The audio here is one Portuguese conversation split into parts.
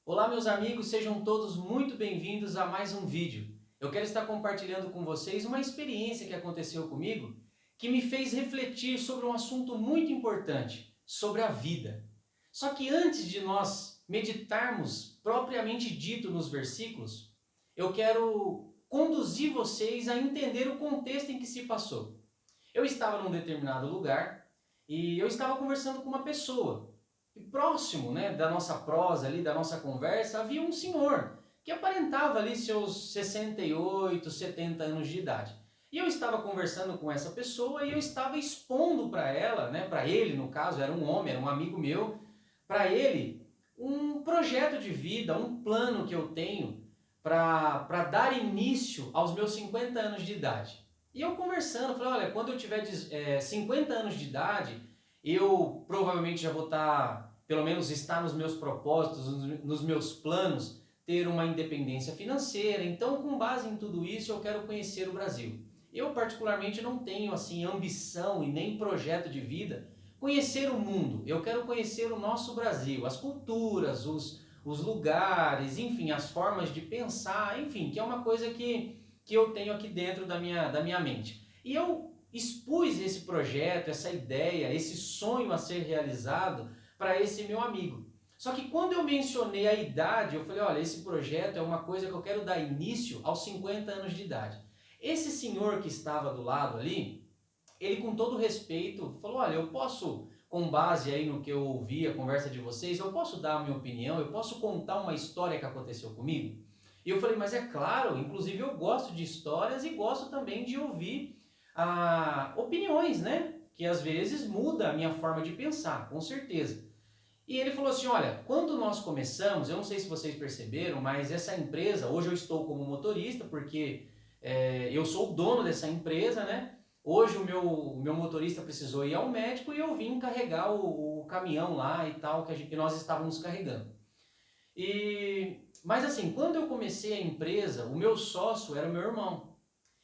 Olá meus amigos, sejam todos muito bem-vindos a mais um vídeo. Eu quero estar compartilhando com vocês uma experiência que aconteceu comigo que me fez refletir sobre um assunto muito importante, sobre a vida. Só que antes de nós meditarmos propriamente dito nos versículos, eu quero conduzir vocês a entender o contexto em que se passou. Eu estava num determinado lugar e eu estava conversando com uma pessoa. E próximo, da nossa prosa ali, da nossa conversa, havia um senhor que aparentava ali seus 68, 70 anos de idade. E eu estava conversando com essa pessoa e eu estava expondo para ela, para ele no caso, era um homem, era um amigo meu, para ele um projeto de vida, um plano que eu tenho para dar início aos meus 50 anos de idade. E eu conversando, falei, olha, quando eu tiver 50 anos de idade, eu provavelmente já vou estar, pelo menos estar nos meus propósitos, nos meus planos, ter uma independência financeira. Então, com base em tudo isso, eu quero conhecer o Brasil. Eu particularmente não tenho assim ambição e nem projeto de vida conhecer o mundo. Eu quero conhecer o nosso Brasil, as culturas, os lugares, enfim, as formas de pensar, enfim, que é uma coisa que eu tenho aqui dentro da minha mente. E eu expus esse projeto, essa ideia, esse sonho a ser realizado para esse meu amigo. Só que quando eu mencionei a idade, eu falei, olha, esse projeto é uma coisa que eu quero dar início aos 50 anos de idade. Esse senhor que estava do lado ali, ele com todo respeito falou, olha, eu posso, com base aí no que eu ouvi, a conversa de vocês, eu posso dar a minha opinião, eu posso contar uma história que aconteceu comigo? E eu falei, mas é claro, inclusive eu gosto de histórias e gosto também de ouvir opiniões, que às vezes muda a minha forma de pensar, com certeza. E ele falou assim, olha, quando nós começamos, eu não sei se vocês perceberam, mas essa empresa, hoje eu estou como motorista, porque eu sou o dono dessa empresa, né? Hoje o meu motorista precisou ir ao médico e eu vim carregar o caminhão lá e tal, que nós estávamos carregando. Mas assim, quando eu comecei a empresa, o meu sócio era o meu irmão.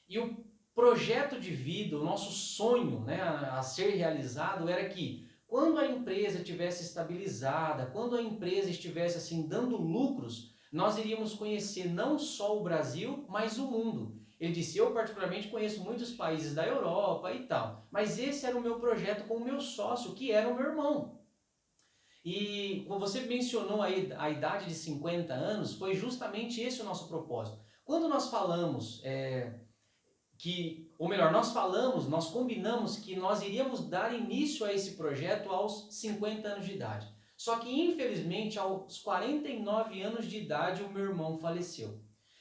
E o projeto de vida, o nosso sonho, a ser realizado era que quando a empresa estivesse estabilizada, quando a empresa estivesse assim dando lucros, nós iríamos conhecer não só o Brasil, mas o mundo. Ele disse, eu particularmente conheço muitos países da Europa e tal, mas esse era o meu projeto com o meu sócio, que era o meu irmão. E você mencionou aí a idade de 50 anos, foi justamente esse o nosso propósito. Quando nós falamos nós combinamos que nós iríamos dar início a esse projeto aos 50 anos de idade. Só que, infelizmente, aos 49 anos de idade, o meu irmão faleceu.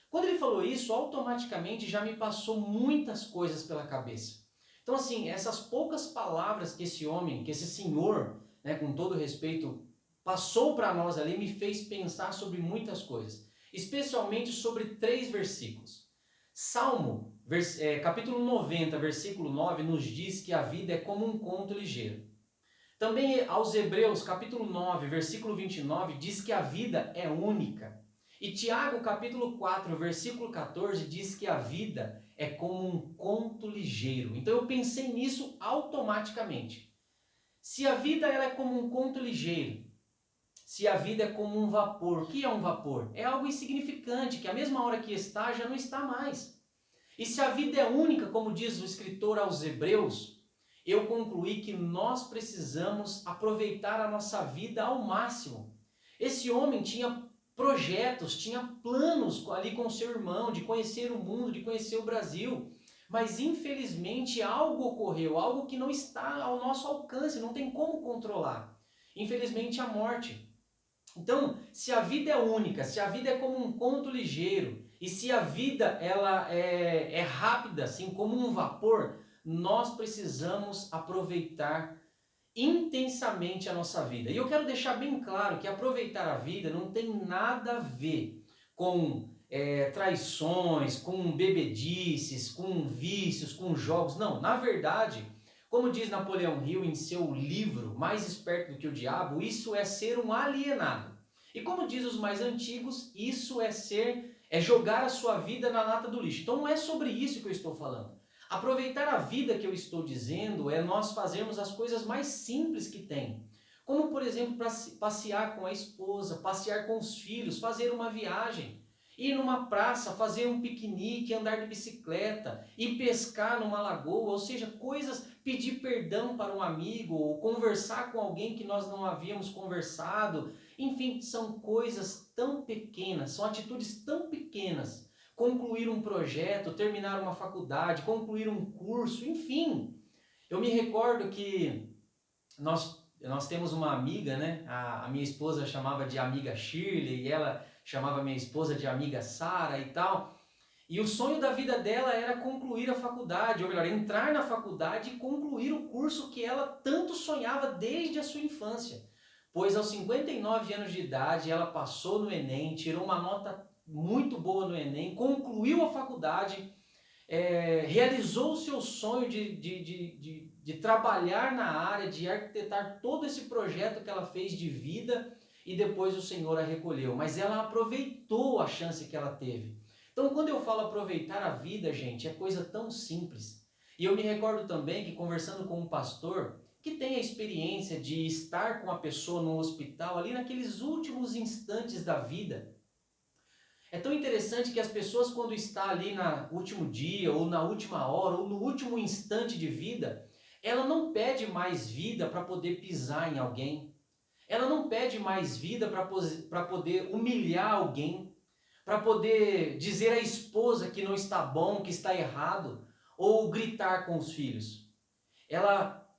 Quando ele falou isso, automaticamente já me passou muitas coisas pela cabeça. Então, assim, essas poucas palavras que esse homem, que esse senhor, com todo respeito, passou para nós ali, me fez pensar sobre muitas coisas. Especialmente sobre 3 versículos. Salmo, capítulo 90, versículo 9, nos diz que a vida é como um conto ligeiro. Também aos Hebreus, capítulo 9, versículo 29, diz que a vida é única. E Tiago, capítulo 4, versículo 14, diz que a vida é como um conto ligeiro. Então eu pensei nisso automaticamente. Se a vida ela é como um conto ligeiro, se a vida é como um vapor, o que é um vapor? É algo insignificante, que a mesma hora que está, já não está mais. E se a vida é única, como diz o escritor aos Hebreus, eu concluí que nós precisamos aproveitar a nossa vida ao máximo. Esse homem tinha projetos, tinha planos ali com seu irmão, de conhecer o mundo, de conhecer o Brasil. Mas infelizmente algo ocorreu, algo que não está ao nosso alcance, não tem como controlar. Infelizmente a morte. Então, se a vida é única, se a vida é como um conto ligeiro, e se a vida ela é rápida, assim como um vapor, nós precisamos aproveitar intensamente a nossa vida. E eu quero deixar bem claro que aproveitar a vida não tem nada a ver com traições, com bebedices, com vícios, com jogos. Não, na verdade, como diz Napoleão Hill em seu livro Mais Esperto do que o Diabo, isso é ser um alienado. E como diz os mais antigos, isso é jogar a sua vida na lata do lixo. Então não é sobre isso que eu estou falando. Aproveitar a vida que eu estou dizendo é nós fazermos as coisas mais simples que tem. Como, por exemplo, passear com a esposa, passear com os filhos, fazer uma viagem, ir numa praça, fazer um piquenique, andar de bicicleta, ir pescar numa lagoa, ou seja, coisas, pedir perdão para um amigo, ou conversar com alguém que nós não havíamos conversado. Enfim, são coisas tão pequenas, são atitudes tão pequenas. Concluir um projeto, terminar uma faculdade, concluir um curso, enfim. Eu me recordo que nós temos uma amiga, né? A minha esposa chamava de amiga Shirley e ela chamava minha esposa de amiga Sara e tal. E o sonho da vida dela era concluir a faculdade, ou melhor, entrar na faculdade e concluir o curso que ela tanto sonhava desde a sua infância. Pois aos 59 anos de idade ela passou no Enem, tirou uma nota muito boa no Enem, concluiu a faculdade, realizou o seu sonho de trabalhar na área, de arquitetar todo esse projeto que ela fez de vida e depois o Senhor a recolheu. Mas ela aproveitou a chance que ela teve. Então, quando eu falo aproveitar a vida, gente, é coisa tão simples. E eu me recordo também que conversando com um pastor que tem a experiência de estar com a pessoa no hospital ali naqueles últimos instantes da vida. É tão interessante que as pessoas, quando está ali no último dia, ou na última hora, ou no último instante de vida, ela não pede mais vida para poder pisar em alguém. Ela não pede mais vida para poder humilhar alguém, para poder dizer à esposa que não está bom, que está errado, ou gritar com os filhos.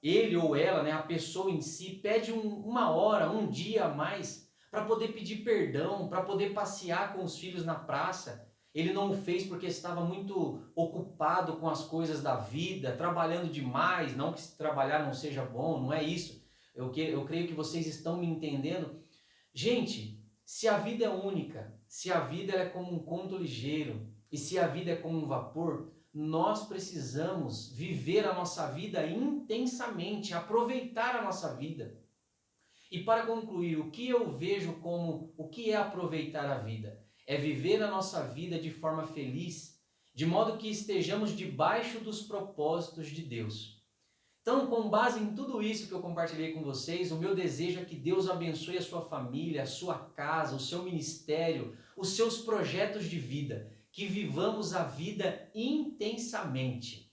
Ele ou ela, né, a pessoa em si, pede uma hora, um dia a mais para poder pedir perdão, para poder passear com os filhos na praça. Ele não o fez porque estava muito ocupado com as coisas da vida, trabalhando demais, não que trabalhar não seja bom, não é isso. Eu creio que vocês estão me entendendo. Gente, se a vida é única, se a vida é como um conto ligeiro, e se a vida é como um vapor, nós precisamos viver a nossa vida intensamente, aproveitar a nossa vida. E para concluir, o que eu vejo como o que é aproveitar a vida? É viver a nossa vida de forma feliz, de modo que estejamos debaixo dos propósitos de Deus. Então, com base em tudo isso que eu compartilhei com vocês, o meu desejo é que Deus abençoe a sua família, a sua casa, o seu ministério, os seus projetos de vida, que vivamos a vida intensamente.